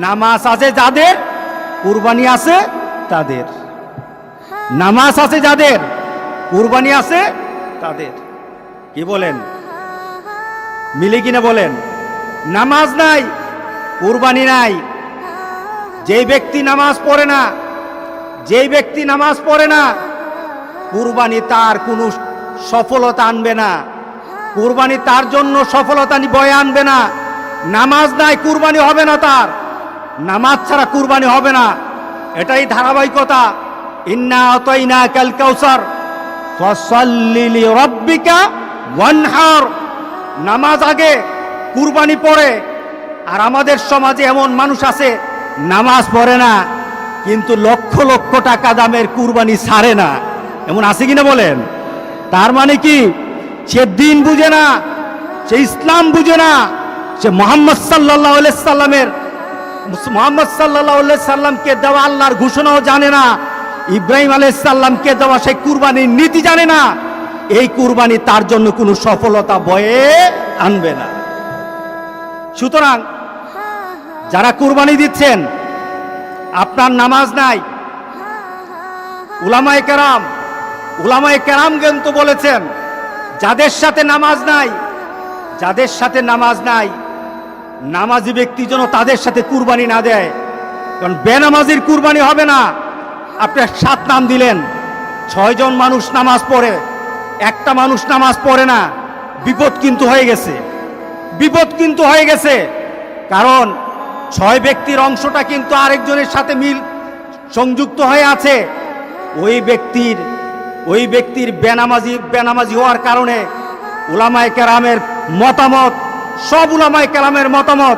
নামাজ আছে যাদের, কুরবানি আছে তাদের। নামাজ আছে যাদের, কুরবানি আছে তাদের। কি বলেন, মিলে কিনা বলেন? নামাজ নাই, কুরবানি নাই। যেই ব্যক্তি নামাজ পড়ে না, যেই ব্যক্তি নামাজ পড়ে না, কুরবানি তার কোনো সফলতা আনবে না। কুরবানি তার জন্য সফলতা বয়ে আনবে না। নামাজ নাই, কুরবানি হবে না তার। নামাজ ছাড়া কুরবানি হবে না, এটাই ধারাবাহিকতা। ইন্না আতাইনাকাল কাউসার ফাসাল্লি লিরাব্বিকা ওয়ানহার। নামাজ আগে, কুরবানি পড়ে। আর আমাদের সমাজে এমন মানুষ আছে নামাজ পড়ে না, কিন্তু লক্ষ লক্ষ টাকা দামের কুরবানি ছাড়ে না। এমন আছে কিনা বলেন? তার মানে কি? সে দিন বুঝে না, সে ইসলাম বুঝে না, সে মুহাম্মদ সাল্লাল্লাহু আলাইহি সাল্লামকে দেওয়া আল্লাহর ঘোষণাও জানে না, ইব্রাহিম আলাইহিস সালামকে দেওয়া সেই কুরবানির নীতি জানে না। এই কুরবানি তার জন্য কোনো সফলতা বয়ে আনবে না। সুতরাং যারা কুরবানি দিচ্ছেন, আপনার নামাজ নাই, উলামায়ে কেরাম কিন্তু বলেছেন যাদের সাথে নামাজ নাই, যাদের সাথে নামাজ নাই, নামাজি ব্যক্তি যেন তাদের সাথে কুরবানি না দেয়। কারণ বেনামাজির কুরবানি হবে না। আপনি 7 নাম দিলেন, 6 জন মানুষ নামাজ পড়ে, একটা মানুষ নামাজ পড়ে না, বিপদ কিন্তু হয়ে গেছে, বিপদ কিন্তু হয়ে গেছে। কারণ 6 ব্যক্তির অংশটা কিন্তু আরেকজনের সাথে সংযুক্ত হয়ে আছে। ওই ব্যক্তির বেনামাজি হওয়ার কারণে উলামায়ে কেরামের মতামত, সব উলামায়ে কেরামের মতামত,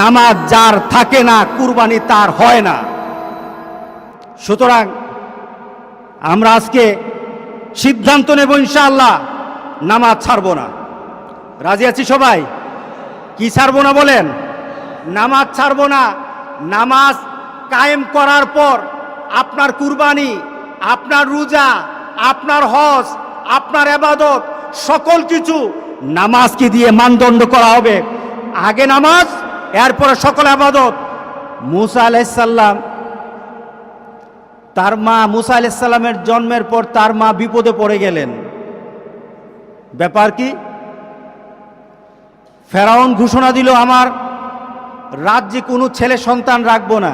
নামাজ যার থাকে না, কুরবানি তার হয় না। সুতরাং আমরা আজকে সিদ্ধান্ত নেব ইনশাআল্লাহ, নামাজ ছাড়বো না। রাজি আছি সবাই? কি ছাড়বো না বলেন? নামাজ ছাড়বো না। নামাজ কায়েম করার পর আপনার কুরবানি, আপনার রোজা, আপনার হজ, আপনার ইবাদত, সকল কিছু নামাজকে দিয়ে মানদণ্ড করা হবে। আগে নামাজ, এরপরে সকল ইবাদত। মুসা আলাইহিস সালাম, তার মা, মুসা আলাইহিস সালামের জন্মের পর তার মা বিপদে পড়ে গেলেন। ব্যাপার কি? ফেরাউন ঘোষণা দিল, আমার রাজ্যে কোনো ছেলে সন্তান রাখবো না।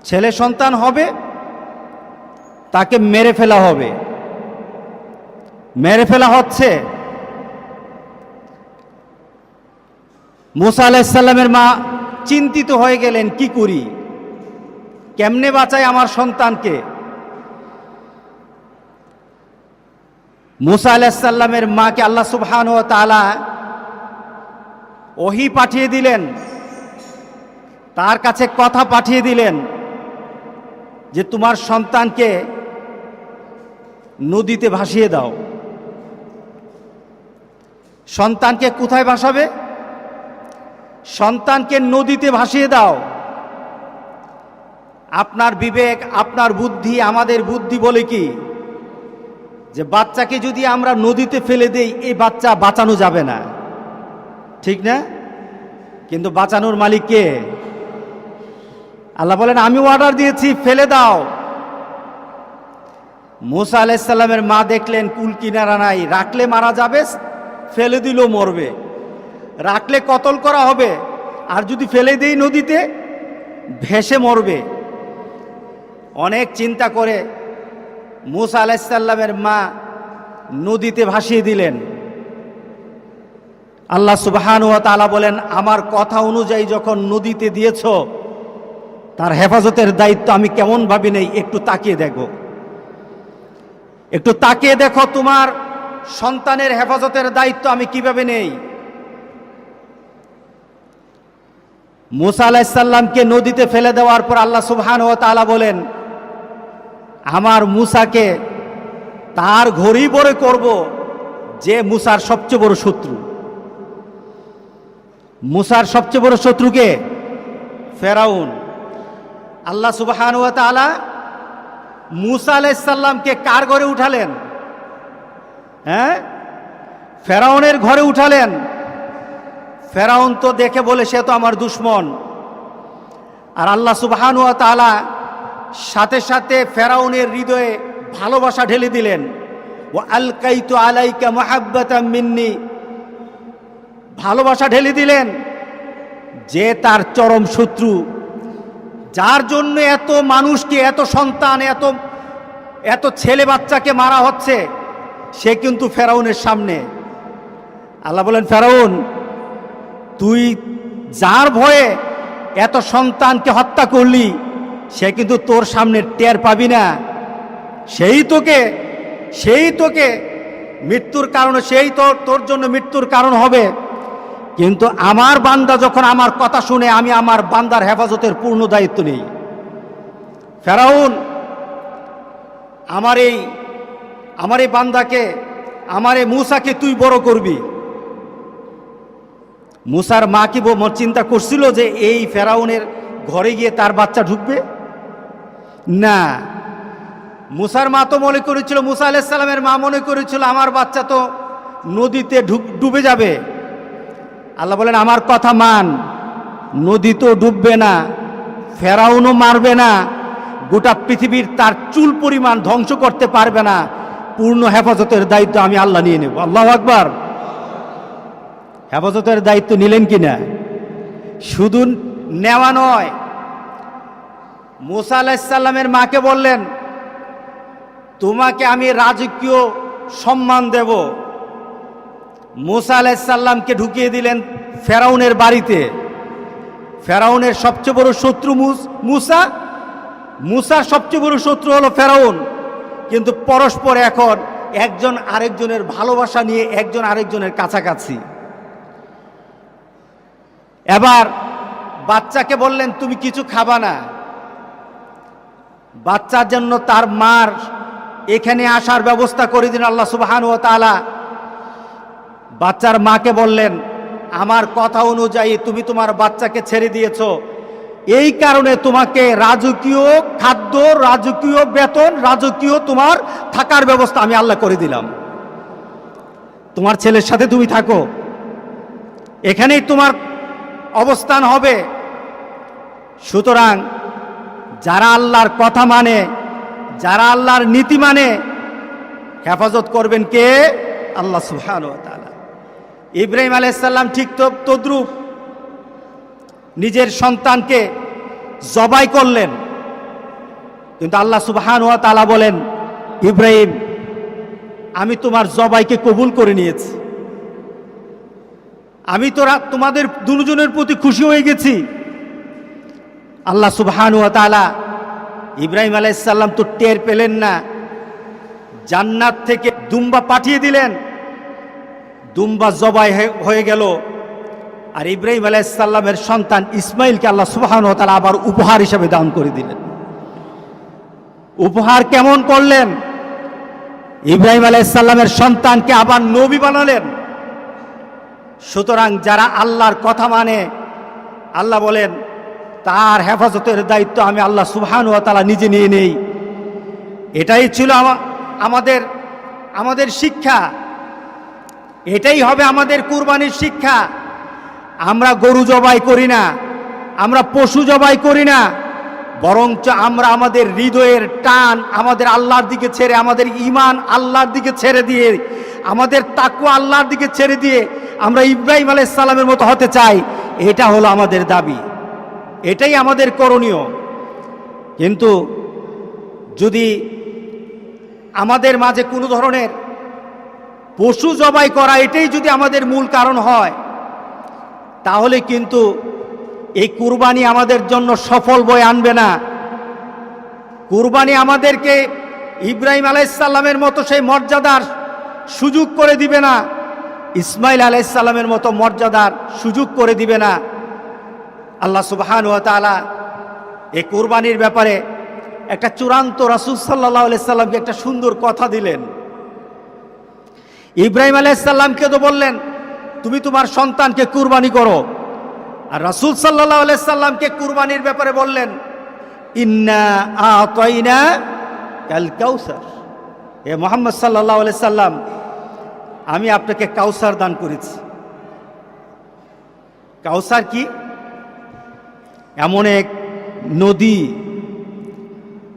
ছেলে সন্তান হবে তাকে মেরে ফেলা হবে। মেরে ফেলা হচ্ছে। মুসা আলাইহিস সালামের মা চিন্তিত হয়ে গেলেন, কি করি, কেমনে বাঁচাই আমার সন্তানকে। মুসা আলাইহিস সালামের মাকে আল্লাহ সুবহানাহু ওয়া তাআলা ওহী পাঠিয়ে দিলেন, তার কাছে কথা পাঠিয়ে দিলেন যে তোমার সন্তানকে নদীতে ভাসিয়ে দাও। সন্তানকে কোথায় ভাসাবে? সন্তানকে নদীতে ভাসিয়ে দাও। আপনার বিবেক, আপনার বুদ্ধি, আমাদের বুদ্ধি বলে কি যে বাচ্চাকে যদি আমরা নদীতে ফেলে দেই, এই বাচ্চা বাঁচানো যাবে না, ঠিক না? কিন্তু বাঁচানোর মালিক কে? আল্লাহ বলেন, আমি অর্ডার দিয়েছি, ফেলে দাও। মুসা আলাইহিস সালামের মা দেখলেন কুল কিনারা নাই, রাখলে মারা যাবে, ফেলে দিলেও মরবে, রাখলে কতল করা হবে, আর যদি ফেলে দেই নদীতে ভেসে মরবে। অনেক চিন্তা করে মুসা আলাইহিস সালামের মা নদীতে ভাসিয়ে দিলেন। আল্লাহ সুবহানাহু ওয়া তাআলা বলেন, আমার কথা অনুযায়ী যখন নদীতে দিয়েছ, তার হেফাজতের দায়িত্ব আমি কেমন ভাবি নেই, একটু তাকিয়ে দেখো, একটু তাকিয়ে দেখো তোমার সন্তানের হেফাজতের দায়িত্ব আমি কিভাবে নেই। মুসা আলাইহিস সালামকে নদীতে ফেলে দেওয়ার পর আল্লাহ সুবহানাহু ওয়া তাআলা বলেন, আমার মুসাকে তার ঘড়ি বরে করব যে মুসার সবচেয়ে বড় শত্রু। মুসার সবচেয়ে বড় শত্রুকে ফেরাউন। আল্লাহ সুবহানাহু ওয়া তাআলা মুসা আলাইহিস সালামকে কার ঘরে উঠালেন? ফেরাউনের ঘরে উঠালেন। ফেরাউন তো দেখে বলে, সে তো আমার দুশমন, আর আল্লাহ সুবহানাহু ওয়া তাআলা সাথে সাথে ফেরাউনের হৃদয়ে ভালোবাসা ঢেলে দিলেন। ওয়া আলকাইতু আলাইকা মুহাব্বাতাম মিন্নি, ভালোবাসা ঢেলে দিলেন। যে তার চরম শত্রু, যার জন্য এত মানুষকে, এত সন্তান, এত ছেলে বাচ্চাকে মারা হচ্ছে, সে কিন্তু ফেরাউনের সামনে। আল্লাহ বলেন, ফেরাউন, তুই যার ভয়ে এত সন্তানকে হত্যা করলি, সে কিন্তু তোর সামনে টের পাবি না। সেই তোকে মৃত্যুর কারণ, তোর জন্য মৃত্যুর কারণ হবে। কিন্তু আমার বান্দা যখন আমার কথা শুনে, আমি আমার বান্দার হেফাজতের পূর্ণ দায়িত্ব নেই। ফেরাউন, আমার এই বান্দাকে, আমার এই মূসাকে তুই বড় করবি। মূসার মা কি চিন্তা করছিল যে এই ফেরাউনের ঘরে গিয়ে তার বাচ্চা ঢুকবে? না, মূসার মা তো মনে করেছিল, মূসা আলাইহিস সালামের মা মনে করেছিল আমার বাচ্চা তো নদীতে ডুবে যাবে। আল্লাহ বলেন, আমার কথা মান, নদী তো ডুববে না, ফেরাউনও মারবে না, গোটা পৃথিবীর তার চুল পরিমাণ ধ্বংস করতে পারবে না। পূর্ণ হেফাজতের দায়িত্ব আমি আল্লাহ নিয়ে নেব। আল্লাহু আকবার। হেফাজতের দায়িত্ব নিলেন কিনা? শুধু নেওয়া নয়, মূসা আলাইহিস সালামের মাকে বললেন, তোমাকে আমি রাজকীয় সম্মান দেব। মূসা আলাইহিস সালামকে ঢুকিয়ে দিলেন ফেরাউনের বাড়িতে। ফেরাউনের সবচেয়ে বড় শত্রু মূসার সবচেয়ে বড় শত্রু হলো ফেরাউন। কিন্তু পরস্পর এখন একজন আরেকজনের ভালোবাসা নিয়ে একজন আরেকজনের কাছাকাছি। এবার বাচ্চাকে বললেন, তুমি কিছু খাবা না। বাচ্চার জন্য তার মার এখানে আসার ব্যবস্থা করে দিন আল্লাহ সুবহানাহু ওয়া তাআলা। বাচ্চার মাকে বললেন, আমার কথা অনুযায়ী তুমি তোমার বাচ্চাকে ছেড়ে দিয়েছো, এই কারণে তোমাকে রাজকীয় খাদ্য, রাজকীয় বেতন, রাজকীয় তোমার থাকার ব্যবস্থা আমি আল্লাহ করে দিলাম। তোমার ছেলের সাথে তুমি থাকো, এখানেই তোমার অবস্থান হবে। সুতরাং যারা আল্লাহর কথা মানে, যারা আল্লাহর নীতি মানে, হেফাজত করবেন কে? আল্লাহ সুবহানাহু ওয়া তাআলা। ইব্রাহিম আলাইহিস সালাম ঠিক তদ্রূপ নিজের সন্তানকে জবাই করলেন। কিন্তু আল্লাহ সুবহানাহু ওয়া তাআলা বলেন, ইব্রাহিম, আমি তোমার জবাইকে কবুল করে নিয়েছি, আমি তোমাদের দুজনের প্রতি খুশি হয়ে গেছি। আল্লাহ সুবহানাহু ওয়া তাআলা ইব্রাহিম আলাইহিস সালাম তো টের পেলেন না, জান্নাত থেকে দুম্বা পাঠিয়ে দিলেন, দুম্বা জবাই হয়ে গেল। আর ইব্রাহিম আলাইহিস সালামের সন্তান ইসমাইলকে আল্লাহ সুবহানাহু ওয়া তাআলা আবার উপহার হিসেবে দান করে দিলেন। উপহার কেমন করলেন? ইব্রাহিম আলাইহিস সালামের সন্তানকে আবার নবী বানালেন। সুতরাং যারা আল্লাহর কথা মানে, আল্লাহ বলেন তার হেফাজতের দায়িত্ব আমি আল্লাহ সুবহানাহু ওয়া তাআলা নিজে নিয়ে নেই। এটাই ছিল আমাদের শিক্ষা, এটাই হবে আমাদের কুরবানির শিক্ষা। আমরা গরু জবাই করি না, আমরা পশু জবাই করি না, বরঞ্চ আমরা আমাদের হৃদয়ের টান আমাদের আল্লাহর দিকে ছেড়ে, আমাদের ঈমান আল্লাহর দিকে ছেড়ে দিয়ে, আমাদের তাকওয়া আল্লাহর দিকে ছেড়ে দিয়ে আমরা ইব্রাহিম আলাইহিস সালামের মতো হতে চাই। এটা হলো আমাদের দাবি, এটাই আমাদের করণীয়। কিন্তু যদি আমাদের মাঝে কোনো ধরনের পশু জবাই করা এটাই যদি আমাদের মূল কারণ হয়, তাহলে কিন্তু এই কুরবানি আমাদের জন্য সফল বয়ে আনবে না। কুরবানি আমাদেরকে ইব্রাহিম আলাইহিস সালামের মতো সেই মর্যাদার সুযোগ করে দিবে না, ইসমাইল আলাইহিস সালামের মতো মর্যাদার সুযোগ করে দিবে না। আল্লাহ সুবহানাহু ওয়া তাআলা এই কুরবানির ব্যাপারে একটা চূড়ান্ত, রাসূল সাল্লাল্লাহু আলাইহি সাল্লামকে একটা সুন্দর কথা দিলেন। ইব্রাহিম আলাইহিস সালামকে তো বললেন তুমি তোমার সন্তানকে কুরবানি করো, আর রাসূল সাল্লাল্লাহু আলাইহি সাল্লামকে কুরবানির ব্যাপারে বললেন ইন্না আতাইনা কাল কাউসার, হে মুহাম্মদ সাল্লাল্লাহু আলাইহি সাল্লাম, আমি আপনাকে কাউসার দান করেছি। কাউসার কি? এমন এক নদী,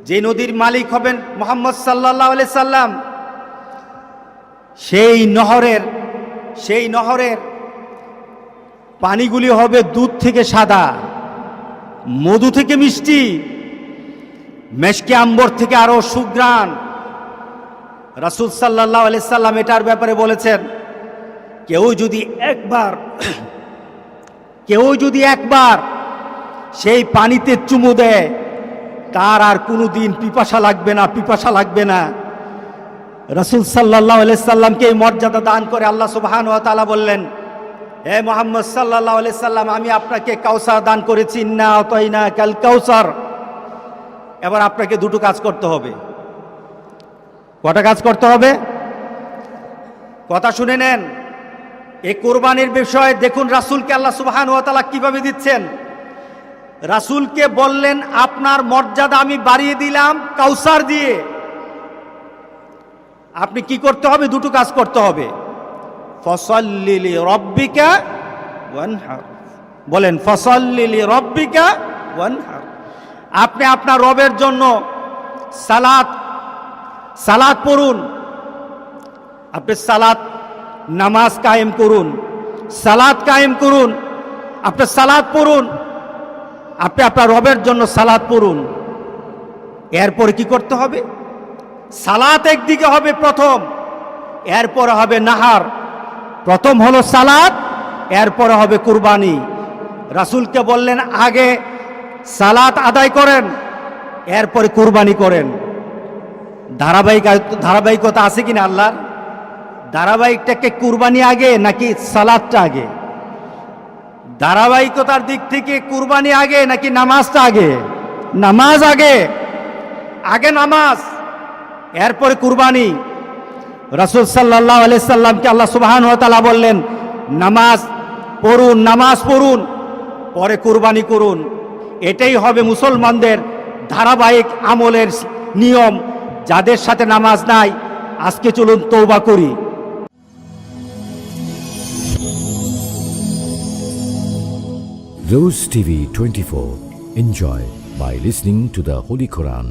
যে নদীর মালিক হবেন মুহাম্মদ সাল্লাল্লাহু আলাইহি সাল্লাম, সেই নহরের পানিগুলি হবে দুধ থেকে সাদা, মধু থেকে মিষ্টি, মেশকে আম্বর থেকে আরো সুঘ্রাণ। রাসূল সাল্লাল্লাহু আলাইহি সাল্লাম এটার ব্যাপারে বলেছেন, কেউ যদি একবার সেই পানিতে চুমু দেয়, তার আর কোনোদিন পিপাসা লাগবে না। রাসূল সাল্লাল্লাহু আলাইহি সাল্লামকে এই মর্যাদা দান করে আল্লাহ সুবহানাহু ওয়া তাআলা বললেন, হে মুহাম্মদ সাল্লাল্লাহু আলাইহি সাল্লাম, আমি আপনাকে কাউসার দান করেছি, ইন্না আতাইনা কাল কাউসার। এবার আপনাকে দুটো কাজ করতে হবে। কটা কাজ করতে হবে? কথা শুনে নেন। এই কোরবানির বিষয়ে দেখুন রাসূলকে আল্লাহ সুবহানাহু ওয়া তাআলা কিভাবে দিচ্ছেন। রাসূলকে বললেন, আপনার মর্যাদা আমি বাড়িয়ে দিলাম কাউসার দিয়ে। আপনি কি করতে হবে? দুটো কাজ করতে হবে। ফসল্লি লিরাব্বিকা ওয়ানহার, বলেন ফসল্লি লিরাব্বিকা ওয়ানহার। আপনি আপনার রবের জন্য সালাত পড়ুন, আপনি নামাজ কায়েম করুন, সালাত কায়েম করুন, আপনি সালাত পড়ুন, আপনি আপনার রবের জন্য সালাত পড়ুন। এরপরে কি করতে হবে? সালাত একদিকে হবে প্রথম, এরপরে হবে নাহার। প্রথম হলো সালাত, এরপরে হবে কুরবানি। রাসূলকে বললেন, আগে সালাত আদায় করেন, এরপরে কুরবানি করেন। ধারাবাহিকতা আছে কিনা আল্লাহর? ধারাবাহিকটাকে কুরবানি আগে নাকি সালাতটা আগে? ধারাবাহিকতার দিক থেকে কুরবানি আগে নাকি নামাজটা আগে? নামাজ আগে নামাজ, এরপরে কুরবানি। রাসূল সাল্লাল্লাহু আলাইহি সাল্লামকে আল্লাহ সুবহানাহু ওয়া তাআলা বললেন, নামাজ পড়ুন, পরে কুরবানি করুন। এটাই হবে মুসলমানদের ধারাবাহিক আমলের নিয়ম। যাদের সাথে নামাজ নাই, আজকে চলুন তওবা করি। Rose TV 24. Enjoy by listening to the Holy Quran.